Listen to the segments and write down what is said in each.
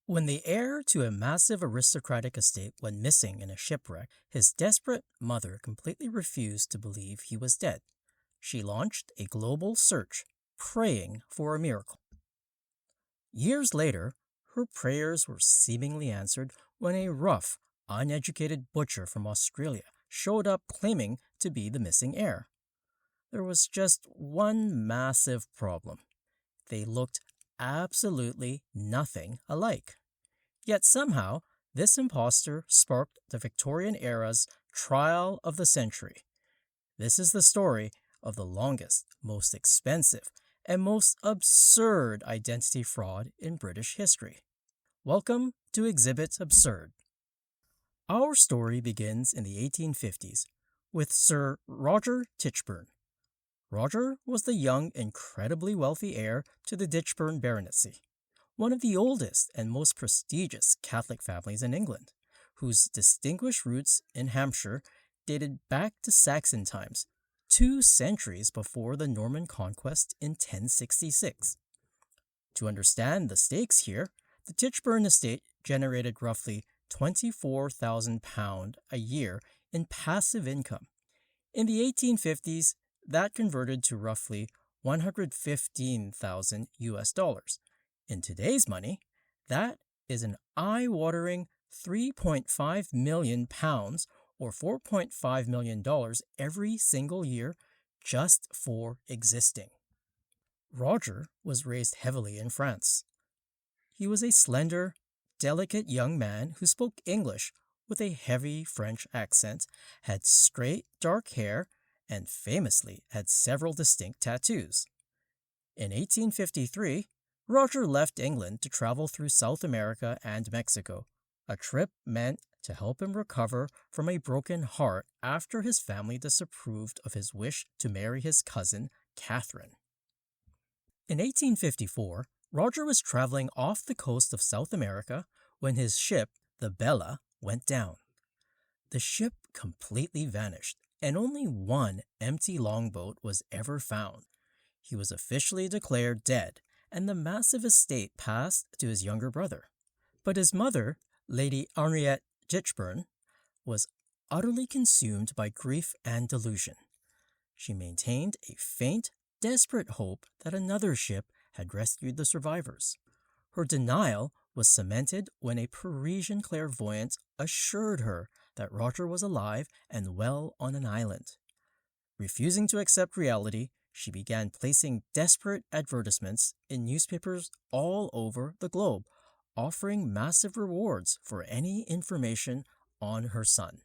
When the heir to a massive aristocratic estate went missing in a shipwreck, his desperate mother completely refused to believe he was dead. She launched a global search, praying for a miracle. Years later, her prayers were seemingly answered when a rough, uneducated butcher from Australia showed up claiming to be the missing heir. There was just one massive problem. They looked absolutely nothing alike. Yet somehow, this impostor sparked the Victorian era's trial of the century. This is the story of the longest, most expensive, and most absurd identity fraud in British history. Welcome to Exhibit Absurd. Our story begins in the 1850s with Sir Roger Tichborne. Roger was the young, incredibly wealthy heir to the Tichborne baronetcy, one of the oldest and most prestigious Catholic families in England, whose distinguished roots in Hampshire dated back to Saxon times, 2 centuries before the Norman conquest in 1066. To understand the stakes here, the Tichborne estate generated roughly £24,000 a year in passive income. In the 1850s, that converted to roughly 115,000 US dollars. In today's money, that is an eye-watering 3.5 million pounds or $4.5 million every single year just for existing. Roger was raised heavily in France. He was a slender, delicate young man who spoke English with a heavy French accent, had straight, dark hair, and famously had several distinct tattoos. In 1853, Roger left England to travel through South America and Mexico, a trip meant to help him recover from a broken heart after his family disapproved of his wish to marry his cousin, Catherine. In 1854, Roger was traveling off the coast of South America when his ship, the Bella, went down. The ship completely vanished, and only one empty longboat was ever found. He was officially declared dead, and the massive estate passed to his younger brother. But his mother, Lady Henriette Tichborne, was utterly consumed by grief and delusion. She maintained a faint, desperate hope that another ship had rescued the survivors. Her denial was cemented when a Parisian clairvoyant assured her that Roger was alive and well on an island. Refusing to accept reality, she began placing desperate advertisements in newspapers all over the globe, offering massive rewards for any information on her son.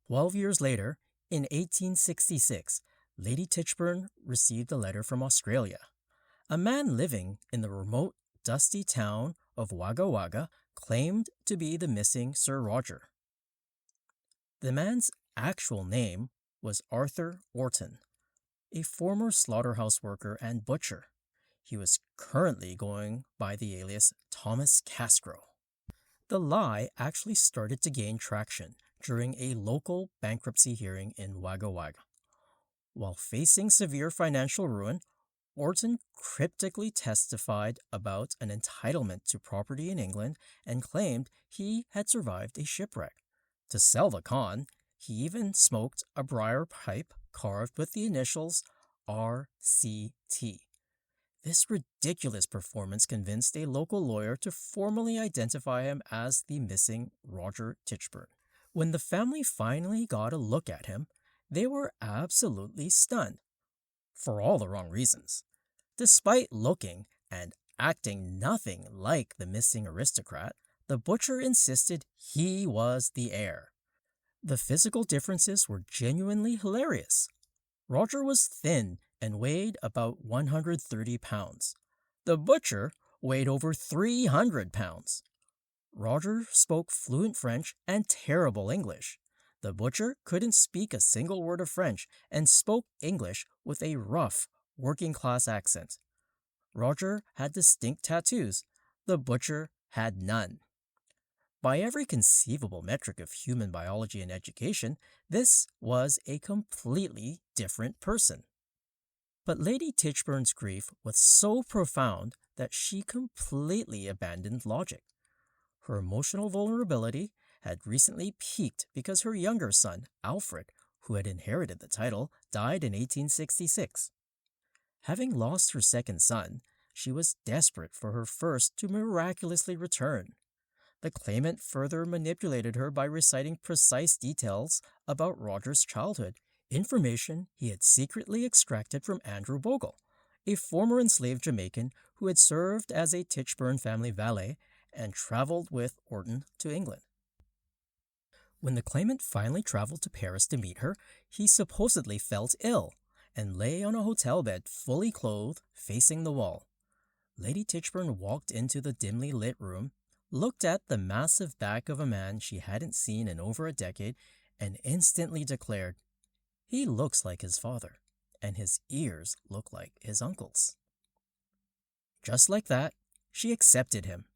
12 years later, in 1866, Lady Tichborne received a letter from Australia. A man living in the remote, dusty town of Wagga Wagga claimed to be the missing Sir Roger. The man's actual name was Arthur Orton, a former slaughterhouse worker and butcher. He was currently going by the alias Thomas Castro. The lie actually started to gain traction during a local bankruptcy hearing in Wagga Wagga. While facing severe financial ruin, Orton cryptically testified about an entitlement to property in England and claimed he had survived a shipwreck. To sell the con, he even smoked a briar pipe carved with the initials RCT. This ridiculous performance convinced a local lawyer to formally identify him as the missing Roger Tichborne. When the family finally got a look at him, they were absolutely stunned, for all the wrong reasons. Despite looking and acting nothing like the missing aristocrat, the butcher insisted he was the heir. The physical differences were genuinely hilarious. Roger was thin and weighed about 130 pounds. The butcher weighed over 300 pounds. Roger spoke fluent French and terrible English. The butcher couldn't speak a single word of French and spoke English with a rough, working-class accent. Roger had distinct tattoos. The butcher had none. By every conceivable metric of human biology and education, this was a completely different person. But Lady Tichborne's grief was so profound that she completely abandoned logic. Her emotional vulnerability had recently peaked because her younger son, Alfred, who had inherited the title, died in 1866. Having lost her second son, she was desperate for her first to miraculously return. The claimant further manipulated her by reciting precise details about Roger's childhood, information he had secretly extracted from Andrew Bogle, a former enslaved Jamaican who had served as a Tichborne family valet and traveled with Orton to England. When the claimant finally traveled to Paris to meet her, he supposedly felt ill and lay on a hotel bed fully clothed, facing the wall. Lady Tichborne walked into the dimly lit room, looked at the massive back of a man she hadn't seen in over a decade, and instantly declared, "He looks like his father, and his ears look like his uncle's." Just like that, she accepted him.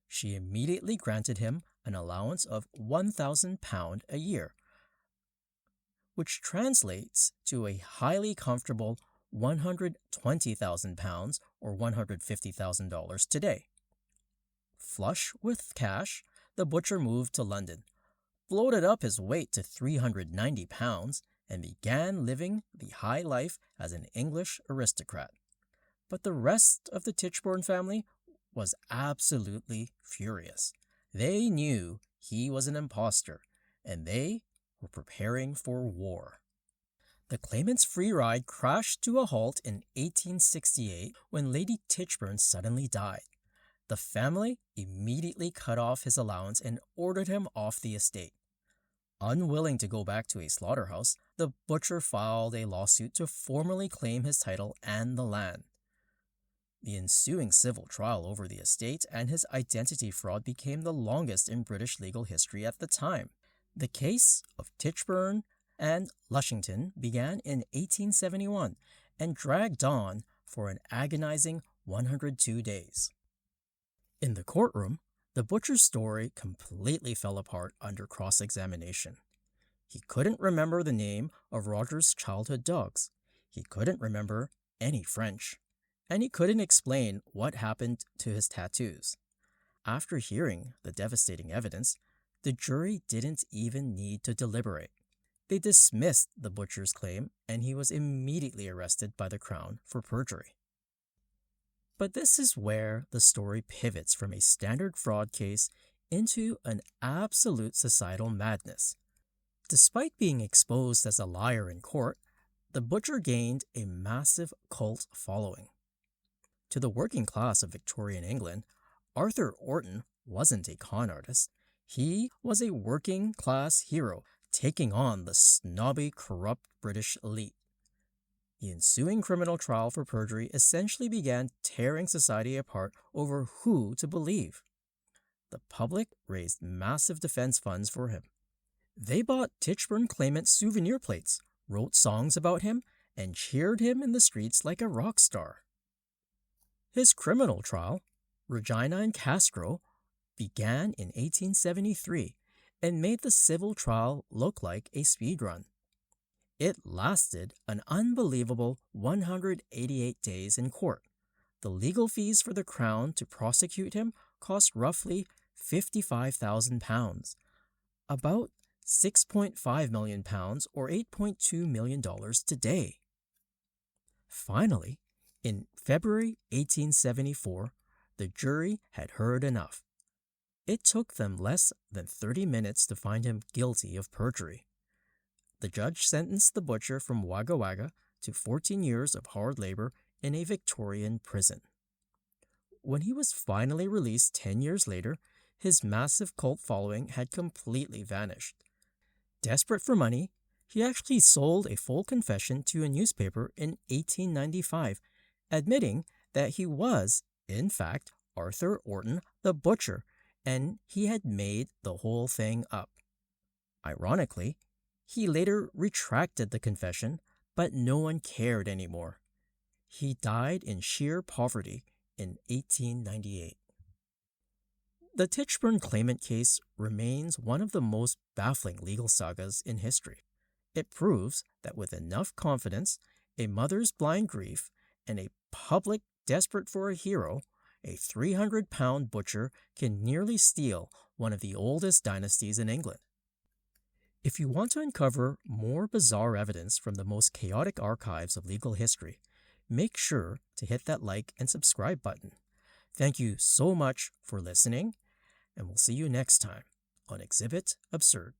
She immediately granted him an allowance of £1,000 a year, which translates to a highly comfortable £120,000 or $150,000 today. Flush with cash, the butcher moved to London, bloated up his weight to 390 pounds, and began living the high life as an English aristocrat. But the rest of the Tichborne family was absolutely furious. They knew he was an impostor, and they were preparing for war. The claimant's free ride crashed to a halt in 1868 when Lady Tichborne suddenly died. The family immediately cut off his allowance and ordered him off the estate. Unwilling to go back to a slaughterhouse, the butcher filed a lawsuit to formally claim his title and the land. The ensuing civil trial over the estate and his identity fraud became the longest in British legal history at the time. The case of Tichborne and Lushington began in 1871 and dragged on for an agonizing 102 days. In the courtroom, the butcher's story completely fell apart under cross-examination. He couldn't remember the name of Roger's childhood dogs. He couldn't remember any French. And he couldn't explain what happened to his tattoos. After hearing the devastating evidence, the jury didn't even need to deliberate. They dismissed the butcher's claim, and he was immediately arrested by the Crown for perjury. But this is where the story pivots from a standard fraud case into an absolute societal madness. Despite being exposed as a liar in court, the butcher gained a massive cult following. To the working class of Victorian England, Arthur Orton wasn't a con artist. He was a working class hero taking on the snobby, corrupt British elite. The ensuing criminal trial for perjury essentially began tearing society apart over who to believe. The public raised massive defense funds for him. They bought Tichborne claimant souvenir plates, wrote songs about him, and cheered him in the streets like a rock star. His criminal trial, Regina and Castro, began in 1873 and made the civil trial look like a speed run. It lasted an unbelievable 188 days in court. The legal fees for the Crown to prosecute him cost roughly £55,000, about £6.5 million or $8.2 million today. Finally, in February 1874, the jury had heard enough. It took them less than 30 minutes to find him guilty of perjury. The judge sentenced the butcher from Wagga Wagga to 14 years of hard labor in a Victorian prison. When he was finally released 10 years later, his massive cult following had completely vanished. Desperate for money, he actually sold a full confession to a newspaper in 1895, admitting that he was, in fact, Arthur Orton the butcher, and he had made the whole thing up. Ironically, he later retracted the confession, but no one cared anymore. He died in sheer poverty in 1898. The Tichborne claimant case remains one of the most baffling legal sagas in history. It proves that with enough confidence, a mother's blind grief, and a public desperate for a hero, a 300-pound butcher can nearly steal one of the oldest dynasties in England. If you want to uncover more bizarre evidence from the most chaotic archives of legal history, make sure to hit that like and subscribe button. Thank you so much for listening, and we'll see you next time on Exhibit Absurd.